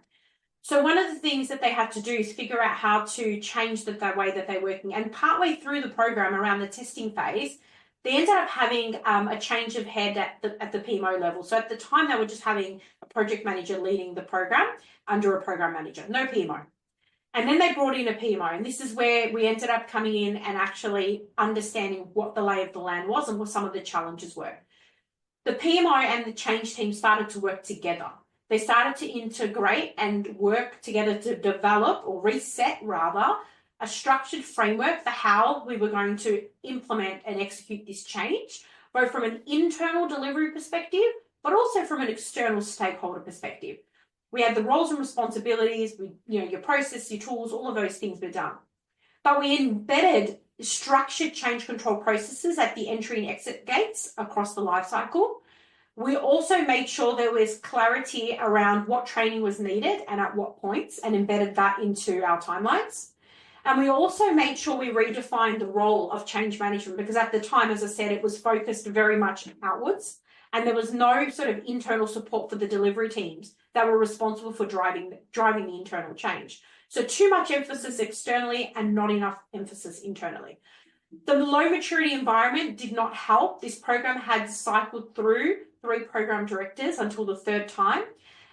So one of the things that they had to do is figure out how to change the way that they're working. And partway through the program, around the testing phase, they ended up having a change of head at the PMO level. So at the time, they were just having a project manager leading the program under a program manager, no PMO. And then they brought in a PMO. And this is where we ended up coming in and actually understanding what the lay of the land was and what some of the challenges were. The PMO and the change team started to work together. They started to integrate and work together to develop, or reset rather, a structured framework for how we were going to implement and execute this change, both from an internal delivery perspective, but also from an external stakeholder perspective. We had the roles and responsibilities, your process, your tools, all of those things were done. But we embedded structured change control processes at the entry and exit gates across the life cycle. We also made sure there was clarity around what training was needed and at what points, and embedded that into our timelines. And we also made sure we redefined the role of change management, because at the time, as I said, it was focused very much outwards, and there was no sort of internal support for the delivery teams that were responsible for driving the internal change. So too much emphasis externally and not enough emphasis internally. The low maturity environment did not help. This program had cycled through 3 program directors until the 3rd time,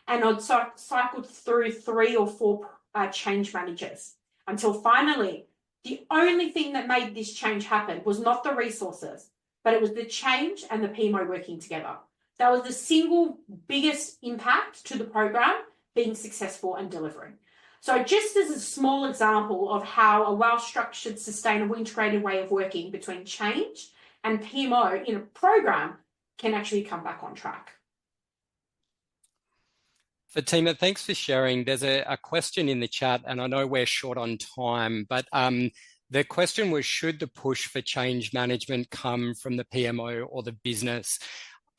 and I'd cycled through 3 or 4 change managers until finally the only thing that made this change happen was not the resources, but it was the change and the PMO working together. That was the single biggest impact to the program being successful and delivering. So just as a small example of how a well-structured, sustainable, integrated way of working between change and PMO in a program can actually come back on track. Fatima, thanks for sharing. There's a question in the chat, and I know we're short on time, but the question was, should the push for change management come from the PMO or the business?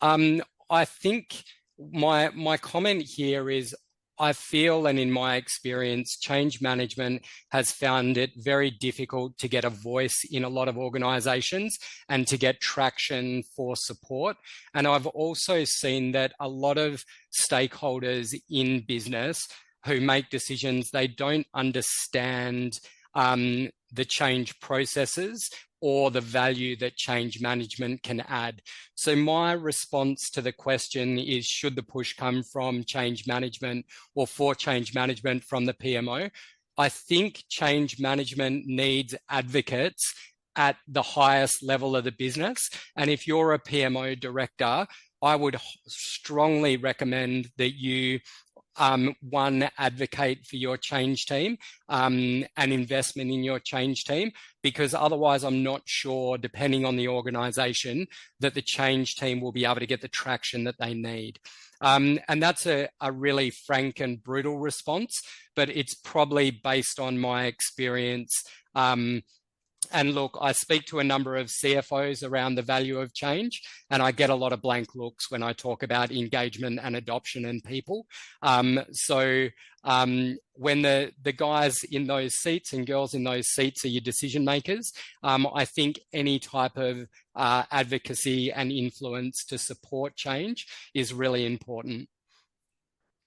I think my comment here is, I feel, and in my experience, change management has found it very difficult to get a voice in a lot of organizations and to get traction for support. And I've also seen that a lot of stakeholders in business who make decisions, they don't understand the change processes or the value that change management can add. So my response to the question is, should the push come from change management or for change management from the PMO? I think change management needs advocates at the highest level of the business. And if you're a PMO director, I would strongly recommend that you advocate for your change team and investment in your change team, because otherwise I'm not sure, depending on the organization, that the change team will be able to get the traction that they need. And that's a really frank and brutal response, but it's probably based on my experience And look, I speak to a number of CFOs around the value of change, and I get a lot of blank looks when I talk about engagement and adoption and people. When the guys in those seats and girls in those seats are your decision makers, I think any type of advocacy and influence to support change is really important.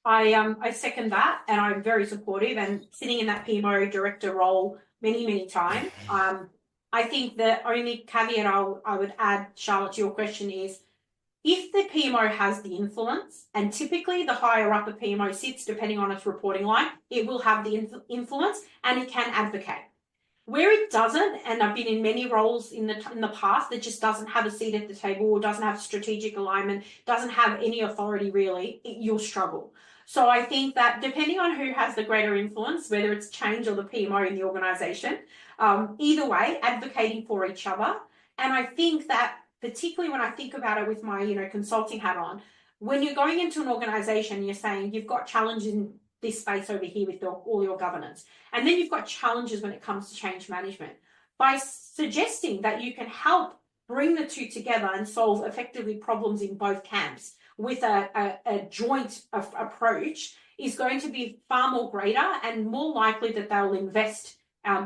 I second that, and I'm very supportive, and sitting in that PMO director role many times. I think the only caveat I would add, Charlotte, to your question is, if the PMO has the influence, and typically the higher up a PMO sits, depending on its reporting line, it will have the influence and it can advocate. Where it doesn't, and I've been in many roles in the past that just doesn't have a seat at the table, or doesn't have strategic alignment, doesn't have any authority really, you'll struggle. So I think that depending on who has the greater influence, whether it's change or the PMO in the organisation, either way, advocating for each other. And I think that particularly when I think about it with my consulting hat on, when you're going into an organisation, you're saying you've got challenges in this space over here with all your governance, and then you've got challenges when it comes to change management. By suggesting that you can help bring the two together and solve effectively problems in both camps with a joint approach is going to be far more greater and more likely that they'll invest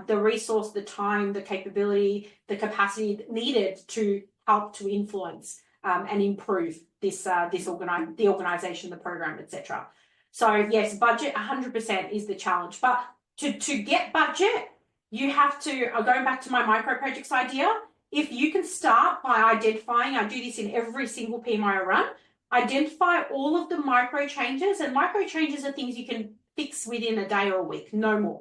the resource, the time, the capability, the capacity needed to help to influence and improve the organisation, the program, etc. So yes, budget 100% is the challenge. But to get budget, you have to, going back to my micro projects idea, if you can start by identifying, I do this in every single PMO I run, identify all of the micro changes, and micro changes are things you can fix within a day or a week, no more.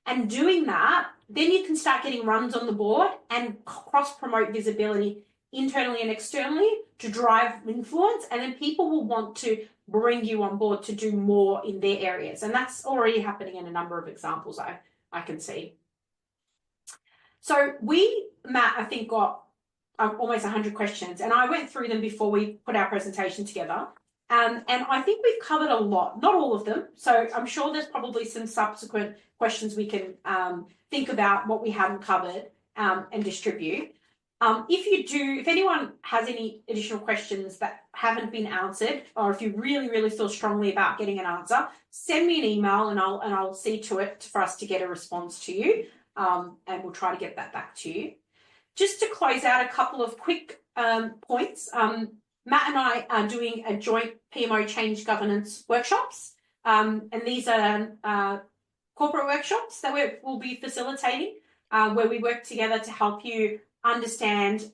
And doing that, then you can start getting runs on the board and cross-promote visibility internally and externally to drive influence, and then people will want to bring you on board to do more in their areas. And that's already happening in a number of examples I can see. So Matt, I think got almost 100 questions, and I went through them before we put our presentation together. And I think we've covered a lot, not all of them. So I'm sure there's probably some subsequent questions we can think about what we haven't covered and distribute. If anyone has any additional questions that haven't been answered, or if you really feel strongly about getting an answer, send me an email and I'll see to it for us to get a response to you, and we'll try to get that back to you. Just to close out a couple of quick points, Matt and I are doing a joint PMO change governance workshops, and these are corporate workshops that we'll be facilitating, where we work together to help you understand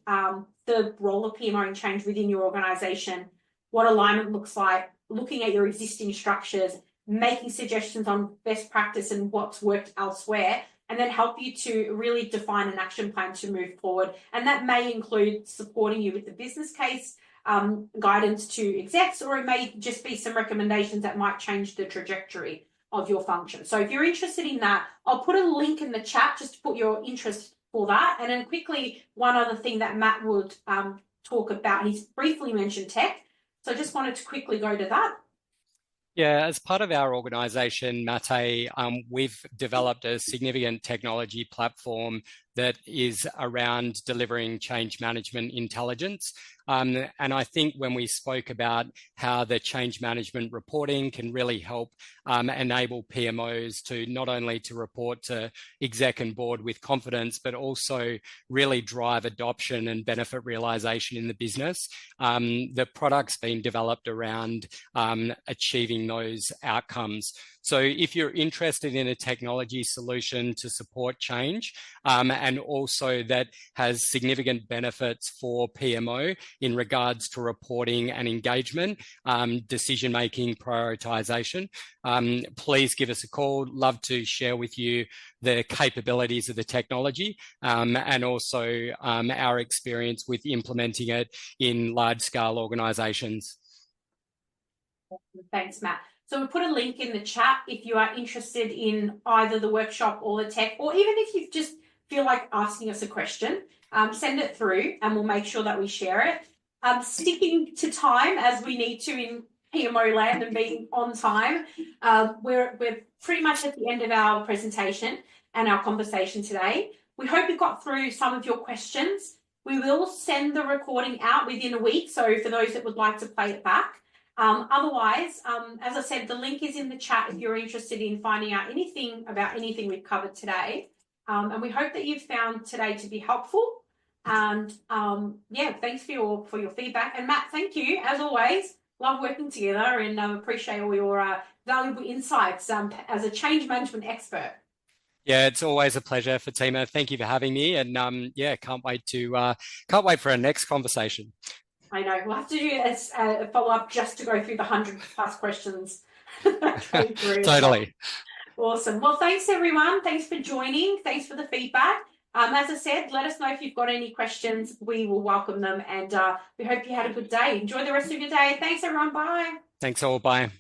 the role of PMO and change within your organisation, what alignment looks like, looking at your existing structures, making suggestions on best practice and what's worked elsewhere, and then help you to really define an action plan to move forward. And that may include supporting you with the business case, guidance to execs, or it may just be some recommendations that might change the trajectory of your function. So if you're interested in that, I'll put a link in the chat just to put your interest for that. And then quickly, one other thing that Matt would talk about, he's briefly mentioned tech. So I just wanted to quickly go to that. Yeah, as part of our organisation, Matae, we've developed a significant technology platform that is around delivering change management intelligence. And I think when we spoke about how the change management reporting can really help enable PMOs to not only to report to exec and board with confidence, but also really drive adoption and benefit realization in the business. The product's been developed around achieving those outcomes. So if you're interested in a technology solution to support change, and also that has significant benefits for PMO in regards to reporting and engagement, decision-making, prioritization, please give us a call. Love to share with you the capabilities of the technology, and also our experience with implementing it in large-scale organizations. Thanks, Matt. So we'll put a link in the chat if you are interested in either the workshop or the tech, or even if you just feel like asking us a question, send it through and we'll make sure that we share it. Sticking to time as we need to in PMO land and being on time, we're pretty much at the end of our presentation and our conversation today. We hope we got through some of your questions. We will send the recording out within a week, so for those that would like to play it back. Otherwise, as I said, the link is in the chat if you're interested in finding out anything about anything we've covered today. And we hope that you've found today to be helpful. And yeah, thanks for your feedback. And Matt, thank you as always. Love working together and appreciate all your valuable insights as a change management expert. Yeah, it's always a pleasure, Fatima. Thank you for having me, and yeah, can't wait for our next conversation. I know we'll have to do a follow up just to go through the 100+ questions. Totally. Awesome. Well, thanks everyone. Thanks for joining. Thanks for the feedback. As I said, let us know if you've got any questions. We will welcome them, and we hope you had a good day. Enjoy the rest of your day. Thanks everyone. Bye. Thanks all. Bye.